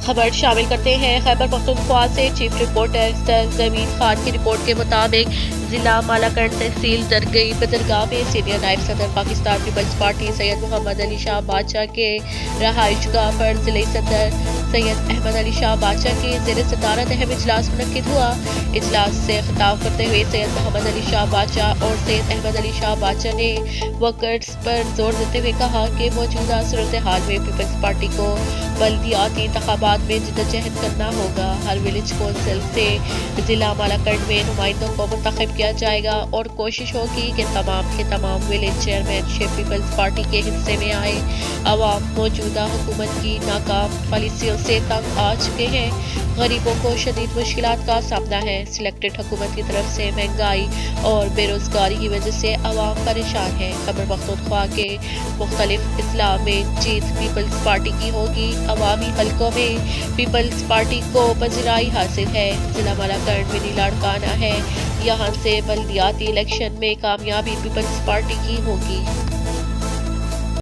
खबर शामिल करते हैं खैबर पख्तूनख्वा से। चीफ रिपोर्टर सर जमीन खान की रिपोर्ट के मुताबिक जिला मालाकंड तहसील दरगई बदरगाह में सीनियर नायब सदर पाकिस्तान पीपल्स पार्टी सैयद मोहम्मद अली शाह बादशाह के रहायशगाह पर जिले सदर सैयद अहमद अली शाह बादशाह के ज़ेर सदारत अहम इजलास मुनक्किद हुआ। इजलास से खिताब करते हुए सैयद मोहम्मद अली शाह बादशाह और सैयद अहमद अली शाह बादशाह ने वर्कर्स पर जोर देते हुए कहा कि मौजूदा सूरत हाल में पीपल्स पार्टी को बल्दियाती इंतखाबात में जद्दोजहद करना होगा। हर विलेज कौंसिल से जिला मालाकंड में नुमाइंदों को मुंतखब किया जाएगा और कोशिश होगी कि तमाम के तमाम विलेज चेयरमैनशिप पीपल्स पार्टी के हिस्से में आए। अवाम मौजूदा हुकूमत की नाकाम पॉलिसियों से तंग आ चुके हैं। गरीबों को शदीद मुश्किलात का सामना है। सिलेक्टेड हुकूमत की तरफ से महंगाई और बेरोजगारी की वजह से अवाम परेशान है। खैबर पख्तूनख्वा के मुख्तलिफ अजला में जीत पीपल्स पार्टी की होगी। अवामी हलकों में पीपल्स पार्टी को पजीराई हासिल है। जिला मालाकंड में लाड़काना है। यहाँ से बल्दियाती इलेक्शन में कामयाबी पीपल्स पार्टी की होगी।